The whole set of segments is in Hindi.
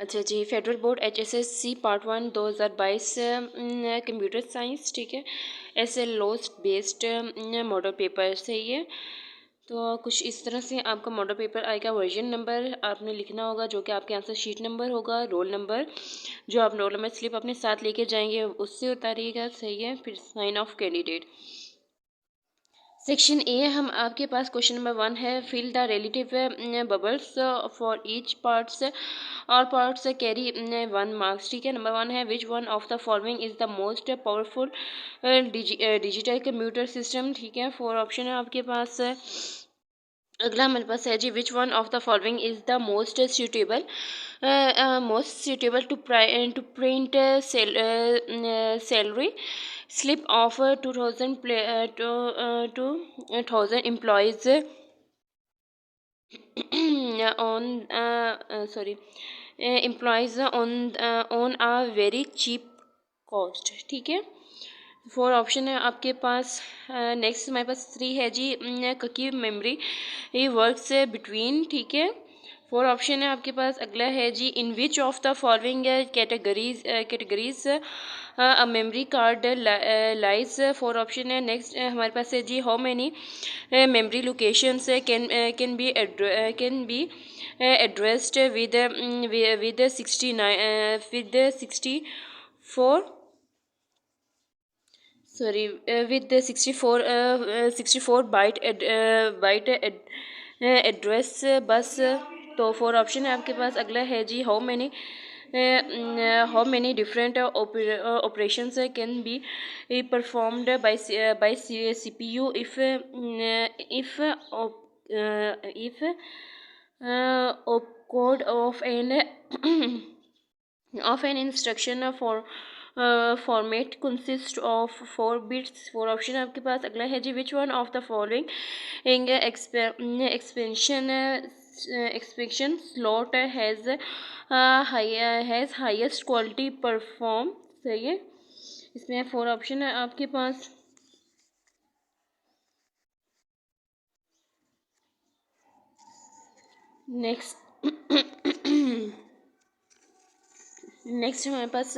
अच्छा जी, federal board HSSC part 1 2022 computer science, ठीक है, ऐसे लॉस्ट बेस्ड मॉडल पेपर से ही है। तो कुछ इस तरह से आपका मॉडल पेपर आएगा। वर्जन नंबर आपने लिखना होगा जो कि आपके आंसर शीट नंबर होगा। रोल नंबर जो आप रोल नंबर स्लिप अपने साथ लेके जाएंगे उससे उतारिएगा, सही है। फिर sign off candidate. Section A हम आपके पास क्वेश्चन नंबर 1 है, fill the relative bubbles for each parts, और पार्ट्स कैरी 1 मार्क्स, ठीक है। नंबर 1 है, which one of the following is the most powerful digital computer system, ठीक है। 4 ऑप्शन है आपके पास। अगला हमारे पास है जी, which one of the following is the most suitable to print salary slip of 2000 employees on sorry employees on a very cheap cost, ठीक है। 4 ऑप्शन है आपके पास। नेक्स्ट हमारे पास 3 है जी, की मेमोरी ये वर्क्स बिटवीन, ठीक है। 4 ऑप्शन है आपके पास। अगला है जी, in which of the following categories a memory card lies. 4 option है। नेक्स्ट हमारे पास है जी, how many memory locations can be addressed with 69 with 64 sorry with the 64 address बस। तो 4 ऑप्शन है आपके पास। अगला है जी, how many different operations can be performed by CPU if code of an instruction for format consists of 4 bits। 4 option है आपके पास। अगला है जी, which one of the following expansion slot has highest quality perform, सही है। इसमें 4 ऑप्शन है आपके पास। नेक्स्ट हमारे पास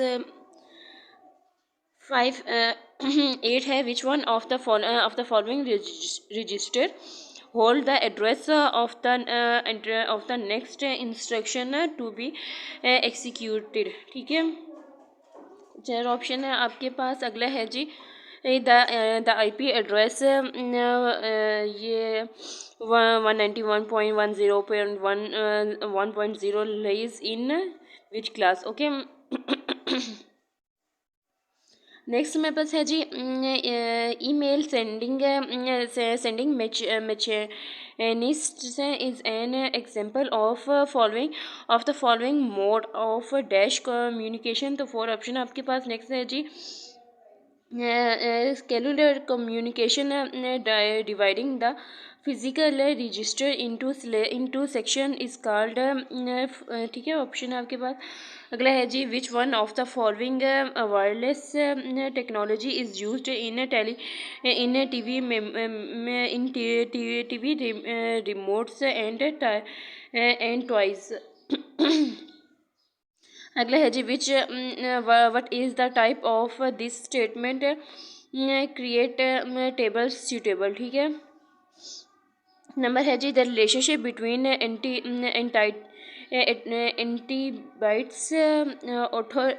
8 है, which one of the following register hold the address of the next instruction to be executed, ठीक है। 4 ऑप्शन है आपके पास। अगला है जी, द IP एड्रेस ये 191.10.1.0 lays in which class, okay. Next मेरे पास है जी, email sending mechanism is an example of the following mode of dash communication. तो 4 ऑप्शन आपके पास। नेक्स्ट है जी, cellular communication dividing the physical register into section is called, ठीक है, ऑप्शन है आपके पास। अगला है जी, which one of the following wireless technology is used in TV remotes and toys. अगला है जी, which what is the type of this statement create table suitable, ठीक है। नंबर है जी, the relationship between attributes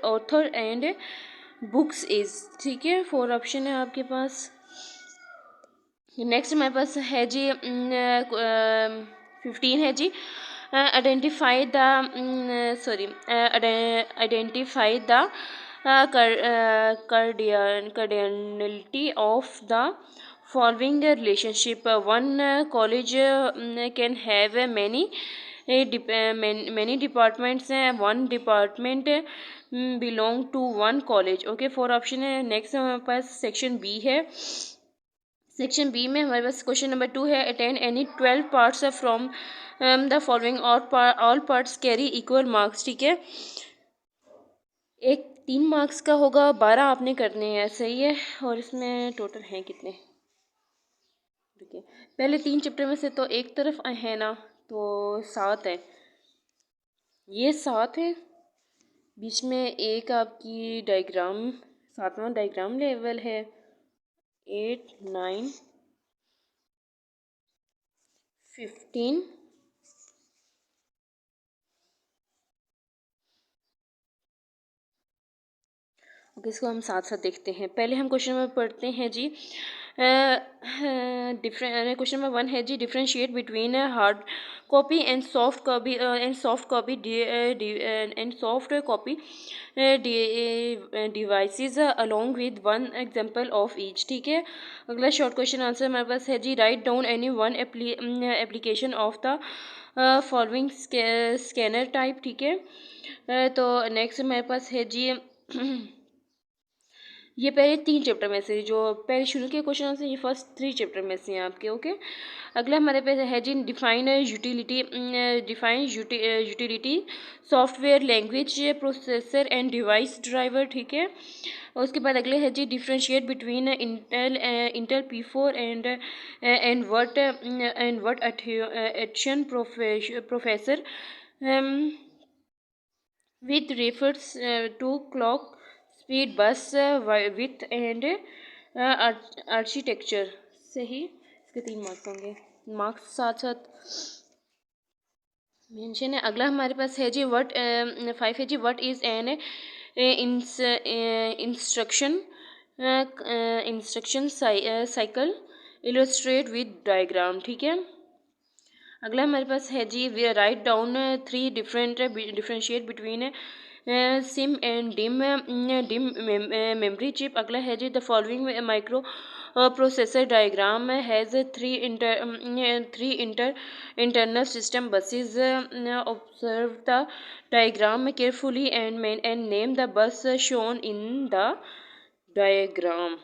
author and books is, ठीक है। 4 ऑप्शन है आपके पास। नेक्स्ट हमारे पास है जी, 15 है जी, identify the cardinality of the following relationship. One college can have many departments, one department belong to one college, okay. 4 option है। नेक्स्ट हमारे पास सेक्शन बी है। सेक्शन बी में हमारे पास क्वेश्चन नंबर 2 है, attend any 12 parts from the following all parts carry equal marks, ठीक है। एक 3 मार्क्स का होगा, 12 आपने करने हैं, सही है। और इसमें टोटल हैं कितने, ठीक है। पहले 3 चैप्टर में से तो एक तरफ है ना, तो 7 है, ये 7 है, बीच में एक आपकी डायग्राम, 7वां डायग्राम लेवल है, 8, 9, 15। ओके, इसको हम साथ साथ देखते हैं। पहले हम क्वेश्चन नंबर पढ़ते हैं जी। डिफरेंट क्वेश्चन नंबर 1 है जी, differentiate between hard copy and soft copy and soft copy devices along with one example of each. ठीक है, अगला शॉर्ट क्वेश्चन आंसर हमारे पास है जी, write down any one application of the following scanner type. ठीक है, तो नेक्स्ट हमारे पास है जी ये पहले 3 चैप्टर में से, जो पहले शुरू के क्वेश्चन से, ये फर्स्ट 3 चैप्टर में से हैं आपके। ओके, अगला हमारे पास है जी, define utility software language processor and device driver. ठीक है, और उसके बाद अगले है जी, differentiate between Intel P4 and what action professor with refers to clock speed, bus width and architecture। सही, इसके 3 मार्क्स होंगे, मार्क्स साथ साथ मेंशन है। अगला हमारे पास है जी, 5 है जी, what is an instruction cycle illustrate with diagram. ठीक है, अगला हमारे पास है जी, we write down 3 differentiate between SIMM and DIMM memory chip. अगला है जी, the following microprocessor diagram has 3 internal system buses. Observe the diagram carefully and name the bus shown in the diagram.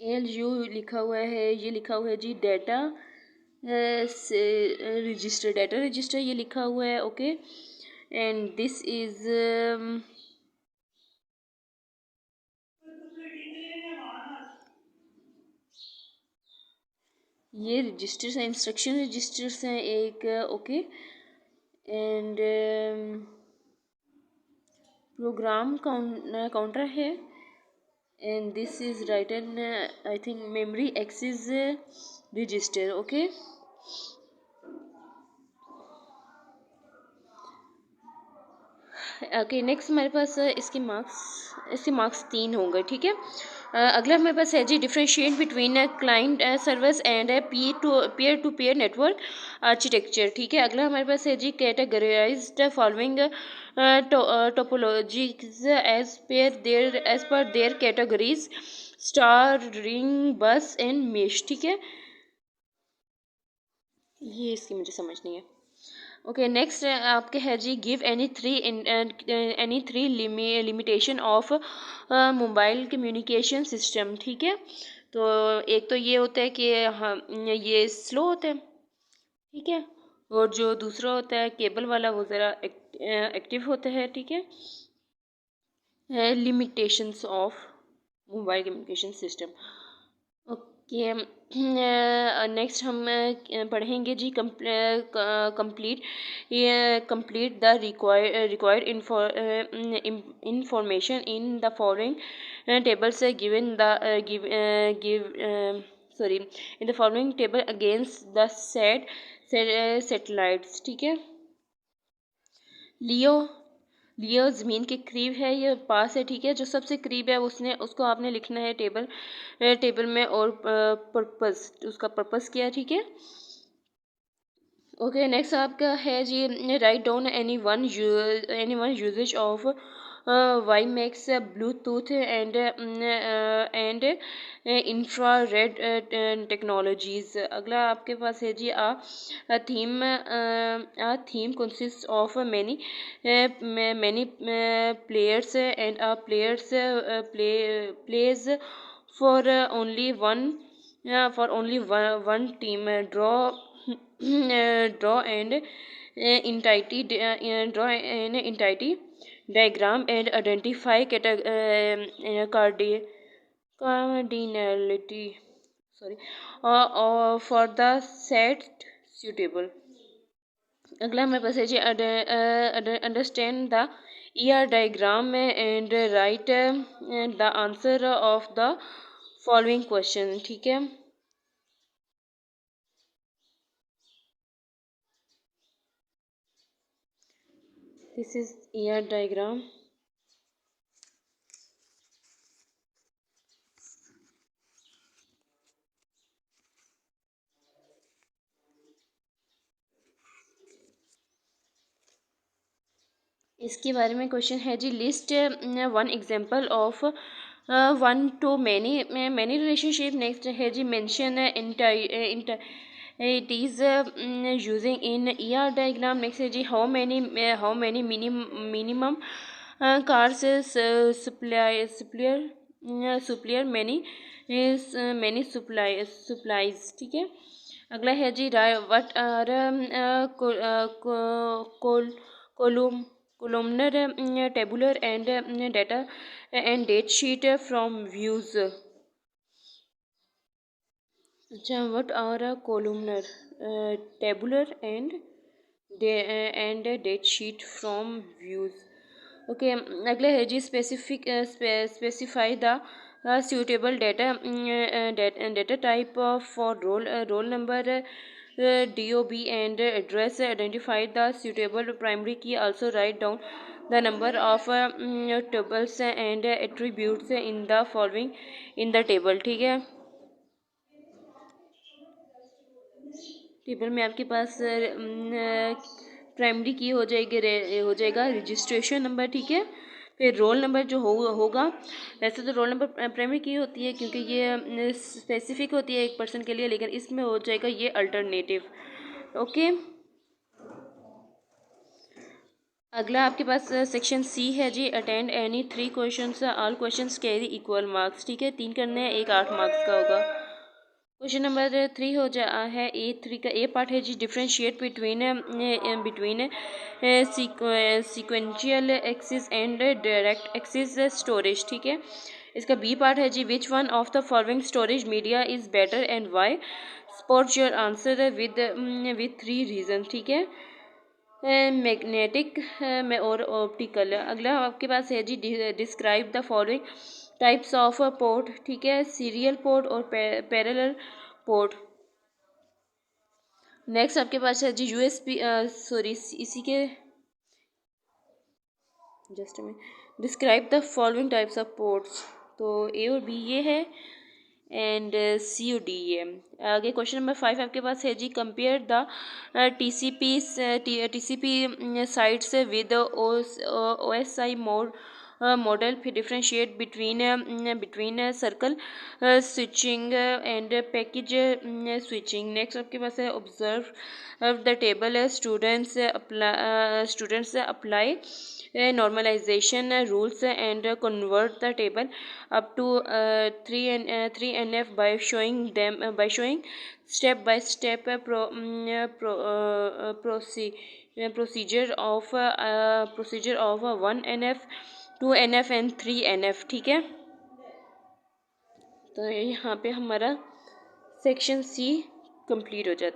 LU लिखा हुआ है, ये लिखा हुआ है जी डाटा रजिस्टर, डाटा रजिस्टर ये लिखा हुआ है। ओके, एंड दिस इज ये रजिस्टर्स हैं, इंस्ट्रक्शन रजिस्टर्स हैं एक। ओके, एंड प्रोग्राम काउंटर है, and this is written I think memory access register. Okay, okay, next हमारे पास इसके मार्क्स 3 होंगे। ठीक है, अगला हमारे पास है जी, differentiate between client service and peer to peer network architecture. ठीक है, अगला हमारे पास है जी, categorised following topologies as per their categories, star, ring, bus and mesh. ठीक है, ये इसकी मुझे समझ नहीं है। ओके, नेक्स्ट आपके है जी, give any three limitation of mobile communication system. ठीक है, तो एक तो ये होता है कि हम ये स्लो होते हैं। ठीक है, और जो दूसरा होता है केबल वाला, वो ज़रा एक्टिव होता है। ठीक है, limitations of mobile communication system. Okay, next हम पढ़ेंगे जी, complete complete the required information in the following tables given the give sorry in the following table against the set satellites. ठीक है, लियो लियो ज़मीन के करीब है, ये पास है। ठीक है, जो सबसे करीब है उसको आपने लिखना है टेबल में, और पर्पस, उसका पर्पस क्या है। ठीक है, ओके, नेक्स्ट आपका है जी, write down any one usages of WiMAX Bluetooth and infrared technologies. अगला आपके पास है जी, team consist of many players and plays for only one team. Draw and entity diagram and identify cardinality, sorry, for the set suitable। अगला हमारे पास है जी understand the ER diagram and write the answer of the following question. ठीक है, दिस इज ER डायग्राम। इसके बारे में क्वेश्चन है जी, list one example of one to many many relationship. Next है जी, mention it is using in ER diagram। next है जी, how many minimum cars supplier many is many supplies। ठीक है, अगला है जी, what are columnar tabular and data and date sheet from views। अच्छा, what are columnar tabular and date sheet from views. Okay, अगले है जी, specify the suitable data type for roll number, DOB and address। identify the suitable primary key। also write down the number of tables and attributes in the following in the table। ठीक है, टेबल में आपके पास प्राइमरी की हो जाएगा रजिस्ट्रेशन नंबर। ठीक है, फिर रोल नंबर जो होगा, वैसे तो रोल नंबर प्राइमरी की होती है क्योंकि ये स्पेसिफिक होती है एक पर्सन के लिए, लेकिन इसमें हो जाएगा ये अल्टरनेटिव। ओके, अगला आपके पास सेक्शन सी है जी, attend any 3 questions, all questions carry equal marks. ठीक है, 3 करने हैं, एक 8 मार्क्स का होगा। क्वेश्चन नंबर 3 हो जा है A3 का ए पार्ट है जी, differentiate between sequential access and direct access storage. ठीक है, इसका बी पार्ट है जी, which one of the following storage media is better and why. Support your answer with 3 reason. ठीक है, मैग्नेटिक में और ऑप्टिकल। अगला आपके पास है जी, describe the following types of port. ठीक है, सीरियल पोर्ट और पैरेलल पोर्ट। नेक्स्ट आपके पास है जी, USB सॉरी इसी के जस्ट में, describe the following types of ports. तो A और B ये है एंड C और D ये। आगे क्वेश्चन नंबर 5 आपके पास है जी, compare the TCP sites with OSI model. फिर differentiate between circle switching and package switching. Next आपके पास है, observe the table students apply normalization rules and convert the table up to 3NF by showing step by step procedure of 1NF 2NF and 3NF। ठीक है, तो यहाँ पे हमारा सेक्शन C कंप्लीट हो जाता है।